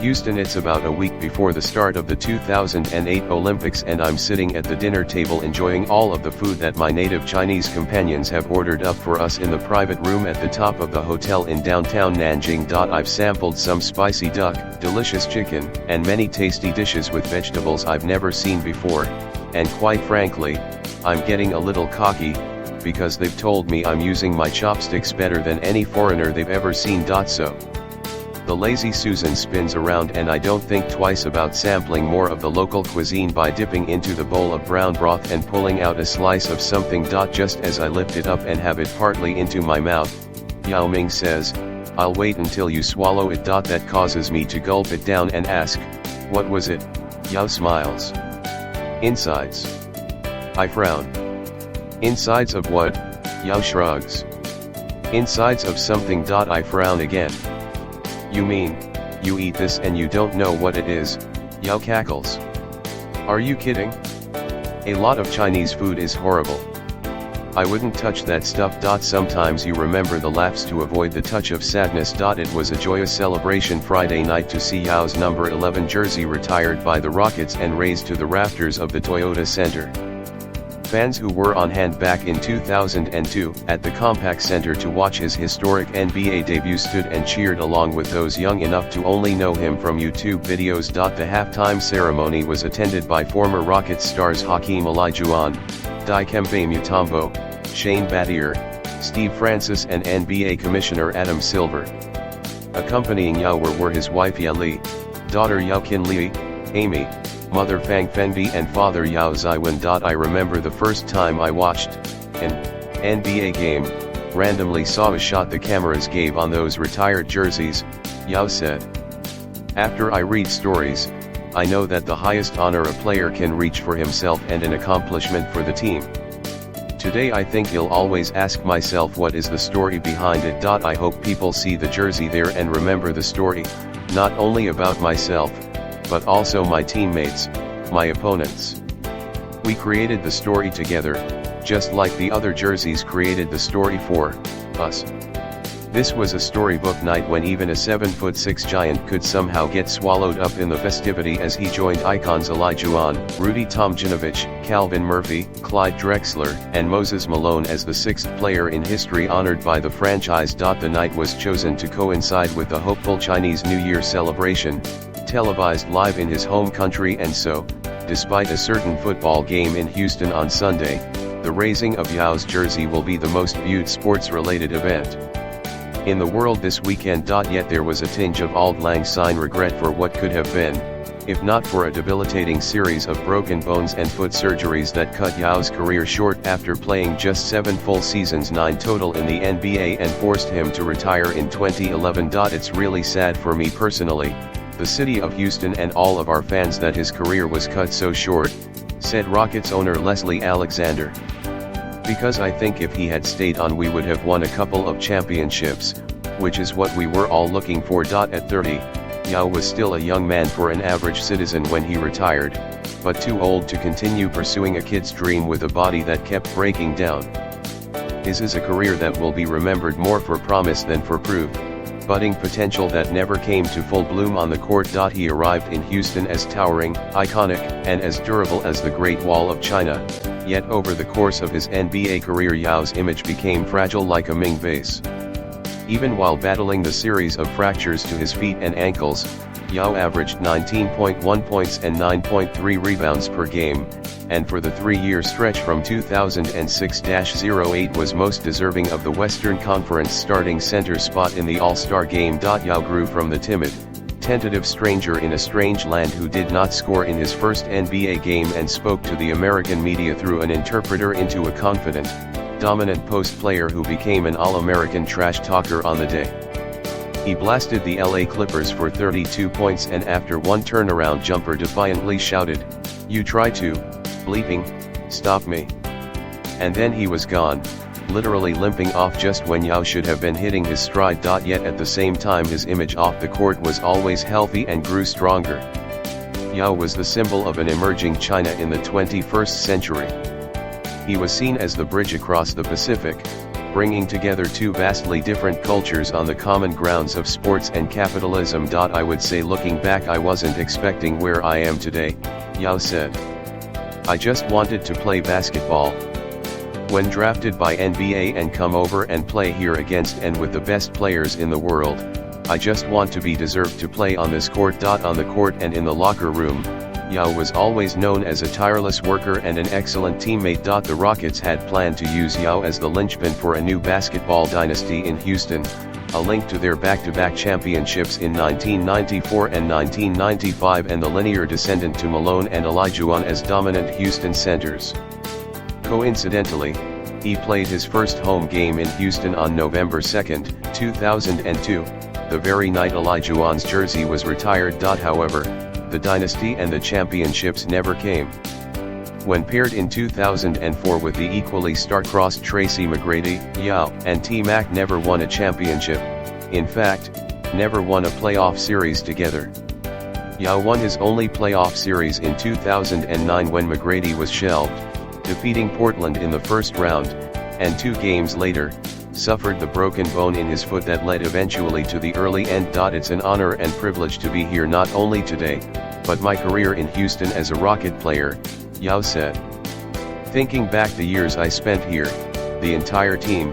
Houston. It's about a week before the start of the 2008 Olympics, and I'm sitting at the dinner table enjoying all of the food that my native Chinese companions have ordered up for us in the private room at the top of the hotel in downtown Nanjing. I've sampled some spicy duck, delicious chicken, and many tasty dishes with vegetables I've never seen before, and quite frankly, I'm getting a little cocky, because they've told me I'm using my chopsticks better than any foreigner they've ever seen. So the lazy Susan spins around, and I don't think twice about sampling more of the local cuisine by dipping into the bowl of brown broth and pulling out a slice of something. Just as I lift it up and have it partly into my mouth, Ming says, "I'll wait until you swallow it." That causes me to gulp it down and ask, "What was it?" Yao smiles. "Insides." I frown. "Insides of what?" Yao shrugs. "Insides of something." I frown again. "You mean, you eat this and you don't know what it is?" Yao cackles. "Are you kidding? A lot of Chinese food is horrible. I wouldn't touch that stuff." Sometimes you remember the laughs to avoid the touch of sadness. It was a joyous celebration Friday night to see Yao's number 11 jersey retired by the Rockets and raised to the rafters of the Toyota Center. Fans who were on hand back in 2002 at the Compaq Center to watch his historic NBA debut stood and cheered along with those young enough to only know him from YouTube videos. The halftime ceremony was attended by former Rockets stars Hakeem Olajuwon, Dikembe Mutombo, Shane Battier, Steve Francis, and NBA Commissioner Adam Silver. Accompanying Yao were his wife Ya Li, daughter Yao Kin Li, Amy, mother Fang Fengbi, and father Yao Ziwen. I remember the first time I watched an NBA game, randomly saw a shot the cameras gave on those retired jerseys, Yao said. "After I read stories, I know that the highest honor a player can reach for himself and an accomplishment for the team. Today I think I'll always ask myself, what is the story behind it? I hope people see the jersey there and remember the story, not only about myself, but also my teammates, my opponents. We created the story together, just like the other jerseys created the story for us. This was a storybook night when even a 7'6" giant could somehow get swallowed up in the festivity as he joined icons Olajuwon, Rudy Tomjanovich, Calvin Murphy, Clyde Drexler, and Moses Malone as the sixth player in history honored by the franchise. The night was chosen to coincide with the hopeful Chinese New Year celebration, televised live in his home country, and so, despite a certain football game in Houston on Sunday, the raising of Yao's jersey will be the most viewed sports-related event in the world this weekend. Yet there was a tinge of auld lang syne regret for what could have been, if not for a debilitating series of broken bones and foot surgeries that cut Yao's career short after playing just 7 full seasons, 9 total in the NBA, and forced him to retire in 2011. It's really sad for me personally, the city of Houston, and all of our fans that his career was cut so short, said Rockets owner Leslie Alexander. Because I think if he had stayed on we would have won a couple of championships, which is what we were all looking for. At 30, Yao was still a young man for an average citizen when he retired, but too old to continue pursuing a kid's dream with a body that kept breaking down. His is a career that will be remembered more for promise than for proof, budding potential that never came to full bloom on the court. He arrived in Houston as towering, iconic, and as durable as the Great Wall of China, yet over the course of his NBA career Yao's image became fragile like a Ming vase. Even while battling the series of fractures to his feet and ankles, Yao averaged 19.1 points and 9.3 rebounds per game, and for the 3-year stretch from 2006-08 was most deserving of the Western Conference starting center spot in the All-Star game. Yao grew from the timid, tentative stranger in a strange land who did not score in his first NBA game and spoke to the American media through an interpreter into a confident, dominant post player who became an All-American trash talker on the day. He blasted the LA Clippers for 32 points and after one turnaround jumper defiantly shouted, "You try to, bleeping, stop me." And then he was gone, literally limping off just when Yao should have been hitting his stride. Yet at the same time his image off the court was always healthy and grew stronger. Yao was the symbol of an emerging China in the 21st century. He was seen as the bridge across the Pacific, bringing together two vastly different cultures on the common grounds of sports and capitalism. I would say looking back I wasn't expecting where I am today, Yao said. I just wanted to play basketball. When drafted by NBA and come over and play here against and with the best players in the world, I just want to be deserved to play on this court. On the court and in the locker room, Yao was always known as a tireless worker and an excellent teammate. The Rockets had planned to use Yao as the linchpin for a new basketball dynasty in Houston, a link to their back-to-back championships in 1994 and 1995 and the linear descendant to Malone and Olajuwon as dominant Houston centers. Coincidentally, he played his first home game in Houston on November 2, 2002, the very night Olajuwon's jersey was retired. However, the dynasty and the championships never came. When paired in 2004 with the equally star-crossed Tracy McGrady, Yao and T-Mac never won a championship, in fact, never won a playoff series together. Yao won his only playoff series in 2009 when McGrady was shelved, defeating Portland in the first round, and 2 games later, suffered the broken bone in his foot that led eventually to the early end. It's an honor and privilege to be here not only today, but my career in Houston as a Rocket player, Yao said. Thinking back the years I spent here, the entire team,